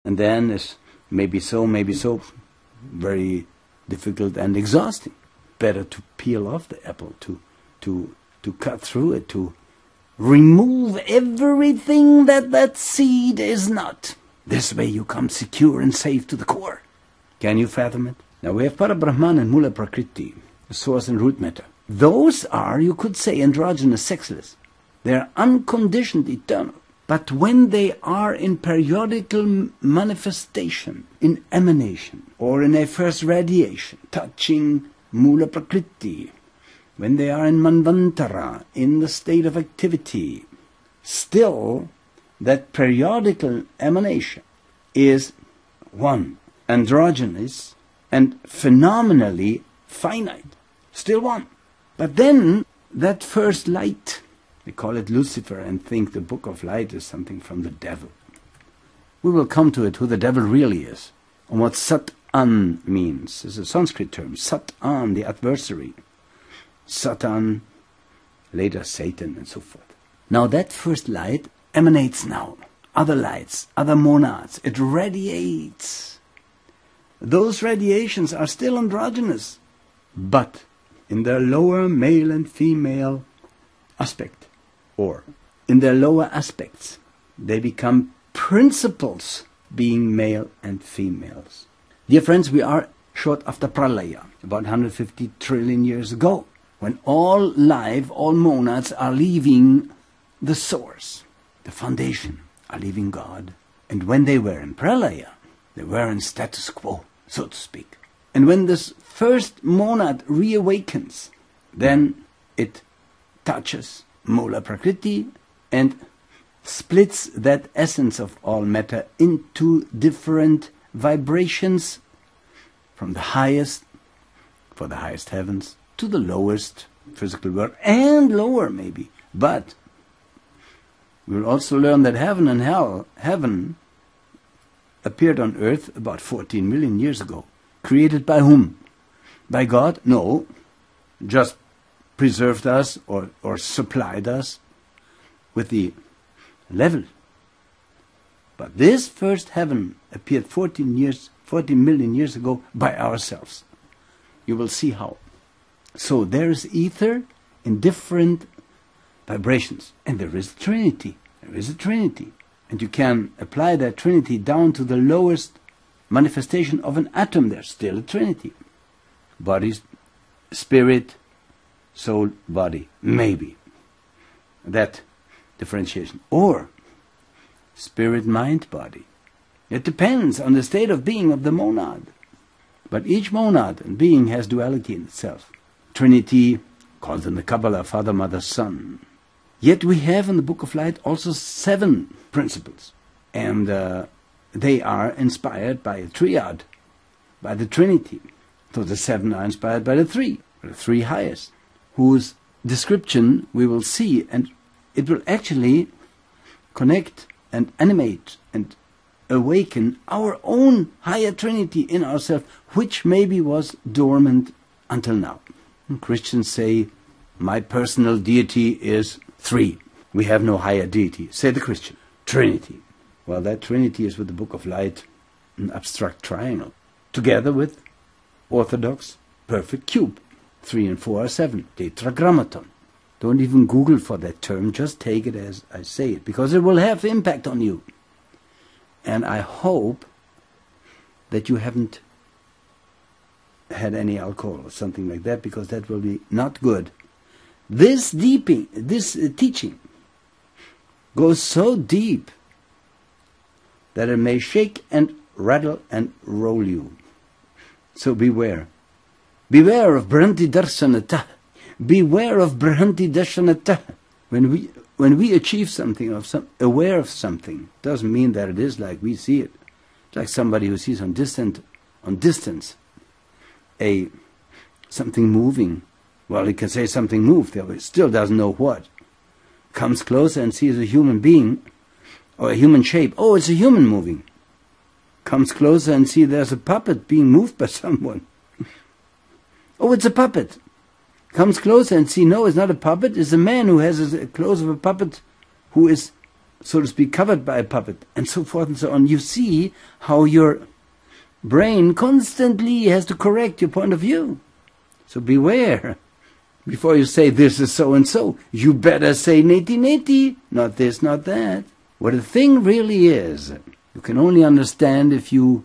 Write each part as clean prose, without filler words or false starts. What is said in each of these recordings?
And then it's maybe so, very difficult and exhausting. Better to peel off the apple, to cut through it, to remove everything that seed is not. This way you come secure and safe to the core. Can you fathom it? Now we have Parabrahman and Mula Prakriti, the source and root matter. Those are, you could say, androgynous, sexless. They are unconditioned, eternal. But when they are in periodical manifestation, in emanation, or in a first radiation, touching Mula Prakriti, when they are in Manvantara, in the state of activity, still that periodical emanation is one, androgynous and phenomenally finite, still one. But then that first light, we call it Lucifer and think the book of light is something from the devil. We will come to it, who the devil really is, and what Sat-an means. It's a Sanskrit term, Sat-an, the adversary. Satan, later Satan, and so forth. Now that first light emanates now. Other lights, other monads. It radiates. Those radiations are still androgynous, but in their lower male and female aspect, or in their lower aspects, they become principles, being male and females. Dear friends, we are short after Pralaya, about 150 trillion years ago, when all life, all monads are leaving the source, the foundation, are leaving God. And when they were in Pralaya, they were in status quo, so to speak. And when this first monad reawakens, then it touches Mula Prakriti and splits that essence of all matter into different vibrations, from the highest, for the highest heavens, to the lowest physical world, and lower maybe. But we will also learn that heaven and hell, heaven appeared on earth about 14 million years ago. Created by whom? By God? No. Just preserved us or supplied us with the level. But this first heaven appeared 14 million years ago by ourselves. You will see how. So there is ether in different vibrations. And there is a Trinity. There is a Trinity. And you can apply that Trinity down to the lowest manifestation of an atom. There's still a Trinity. Body, spirit, soul, body. Maybe. That differentiation. Or spirit, mind, body. It depends on the state of being of the monad. But each monad and being has duality in itself. Trinity, called in the Kabbalah Father, Mother, Son. Yet we have in the Book of Light also 7 principles. And they are inspired by a triad, by the Trinity. So the 7 are inspired by the 3 highest, whose description we will see, and it will actually connect and animate and awaken our own higher Trinity in ourselves, which maybe was dormant until now. And Christians say, my personal deity is 3. We have no higher deity. Say the Christian. Trinity. Well, that Trinity is with the Book of Light an abstract triangle, together with orthodox perfect cube. 3 and 4 are 7. Tetragrammaton. Don't even Google for that term. Just take it as I say it, because it will have impact on you. And I hope that you haven't had any alcohol or something like that, because that will be not good. This teaching goes so deep that it may shake and rattle and roll you. So beware. Beware of Bhranti Darshanata. Beware of Bhranti Darshanata. When we achieve something, aware of something, doesn't mean that it is like we see it. It's like somebody who sees on distance something moving. Well, he can say something moved, but he still doesn't know what. Comes closer and sees a human being or a human shape. Oh, it's a human moving. Comes closer and sees there's a puppet being moved by someone. Oh, it's a puppet. Comes closer and see, no, it's not a puppet. It's a man who has the clothes of a puppet who is so to speak, covered by a puppet, and so forth and so on. You see how your brain constantly has to correct your point of view. So beware. Before you say this is so and so, you better say neti, not this, not that. What a thing really is, you can only understand if you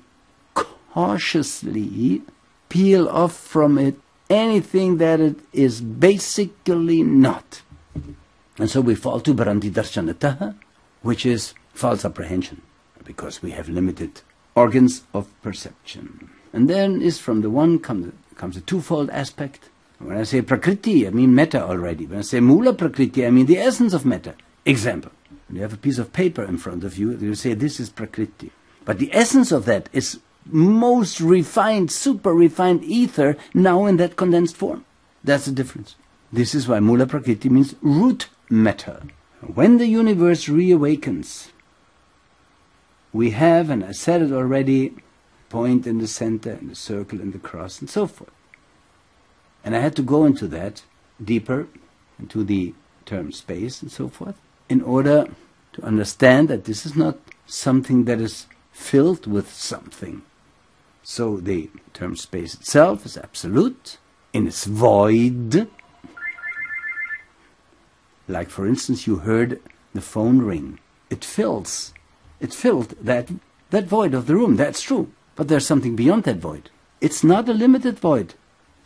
cautiously peel off from it anything that it is basically not. And so we fall to Bharanti Darshanataha, which is false apprehension, because we have limited organs of perception. And then is from the one comes a twofold aspect. When I say Prakriti, I mean matter already. When I say Mula Prakriti, I mean the essence of matter. Example, when you have a piece of paper in front of you, you say this is Prakriti. But the essence of that is most refined, super refined ether now in that condensed form. That's the difference. This is why Mula Prakriti means root matter. When the universe reawakens, we have, and I said it already, point in the center, and the circle, and the cross, and so forth. And I had to go into that deeper, into the term space and so forth, in order to understand that this is not something that is filled with something. So the term space itself is absolute in its void. Like, for instance, you heard the phone ring. It filled that void of the room. That's true. But there's something beyond that void. It's not a limited void.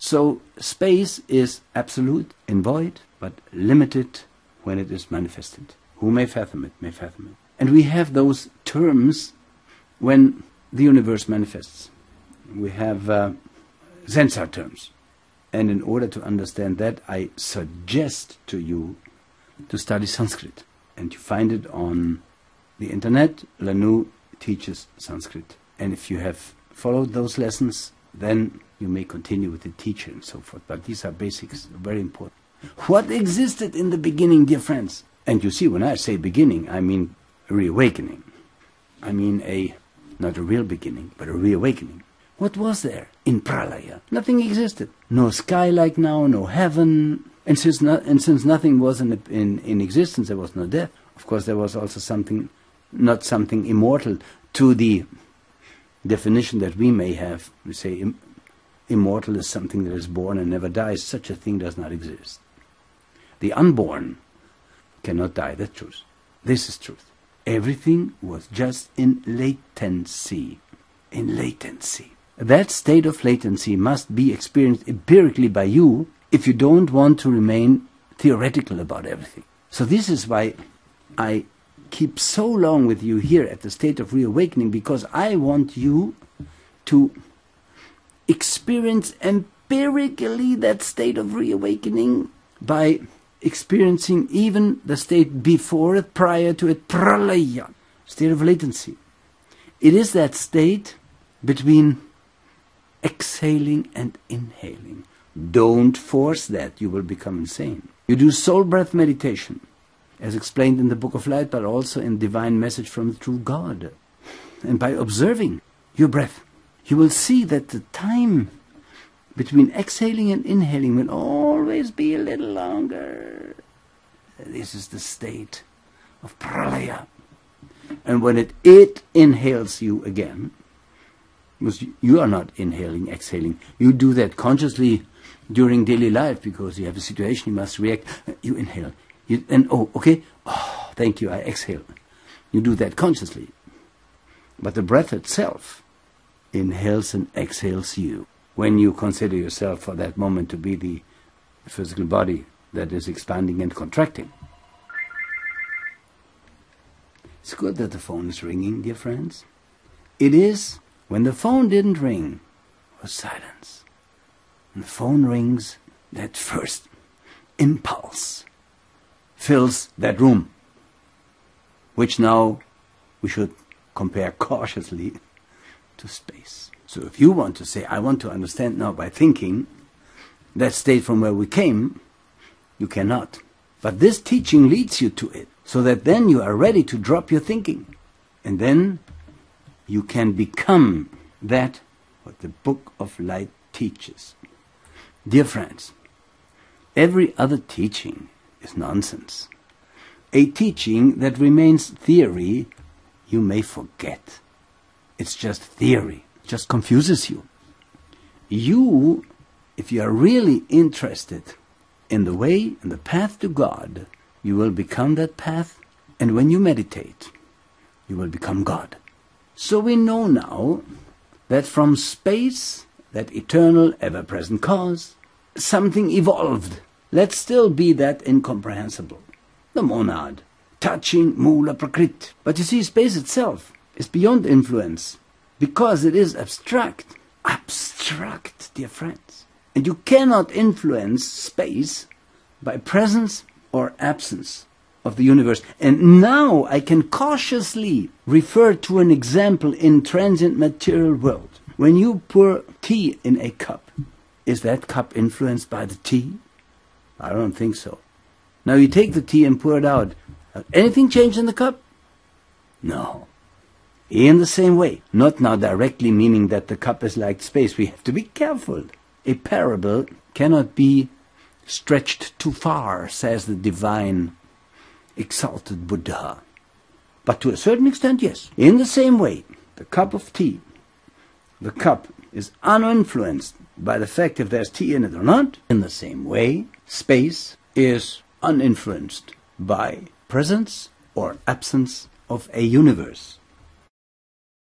So space is absolute in void, but limited when it is manifested. Who may fathom it, may fathom it. And we have those terms when the universe manifests. We have Zensar terms. And in order to understand that, I suggest to you to study Sanskrit. And you find it on the internet. Lanoo teaches Sanskrit. And if you have followed those lessons, then you may continue with the teacher and so forth. But these are basics, very important. What existed in the beginning, dear friends? And you see, when I say beginning, I mean reawakening. I mean not a real beginning, but a reawakening. What was there in Pralaya? Nothing existed. No sky like now, no heaven. And since nothing was in existence, there was no death. Of course, there was also not something immortal to the definition that we may have. We say immortal is something that is born and never dies. Such a thing does not exist. The unborn cannot die. That's truth. This is truth. Everything was just in latency. In latency. That state of latency must be experienced empirically by you if you don't want to remain theoretical about everything. So this is why I keep so long with you here at the state of reawakening, because I want you to experience empirically that state of reawakening by experiencing even the state before it, prior to it, pralaya, state of latency. It is that state between exhaling and inhaling. Don't force that, you will become insane. You do soul breath meditation, as explained in the Book of Light, but also in Divine Message from the True God. And by observing your breath, you will see that the time between exhaling and inhaling will always be a little longer. This is the state of pralaya. And when it inhales you again, because you are not inhaling, exhaling, you do that consciously during daily life because you have a situation, you must react, you inhale. Okay, thank you, I exhale. You do that consciously. But the breath itself inhales and exhales you. When you consider yourself for that moment to be the physical body that is expanding and contracting. It's good that the phone is ringing, dear friends. It is. When the phone didn't ring, it was silence. When the phone rings, that first impulse fills that room, which now we should compare cautiously to space. So if you want to say, I want to understand now by thinking that state from where we came, you cannot. But this teaching leads you to it, so that then you are ready to drop your thinking. And then you can become that what the Book of Light teaches. Dear friends, every other teaching is nonsense. a teaching that remains theory, you may forget. It's just theory. It just confuses you. You, if you are really interested in the way and the path to God, you will become that path, and when you meditate, you will become God. So we know now that from space, that eternal, ever-present cause, something evolved. Let's still be that incomprehensible. The monad, touching Mula Prakrit. But you see, space itself is beyond influence, because it is abstract. Abstract, dear friends. And you cannot influence space by presence or absence of the universe. And now I can cautiously refer to an example in transient material world. When you pour tea in a cup, is that cup influenced by the tea? I don't think so. Now you take the tea and pour it out. Anything change in the cup? No. In the same way, not now directly meaning that the cup is like space. We have to be careful. A parable cannot be stretched too far, says the divine, exalted Buddha. But to a certain extent, yes. In the same way, the cup of tea, the cup is uninfluenced by the fact if there's tea in it or not. In the same way, space is uninfluenced by presence or absence of a universe.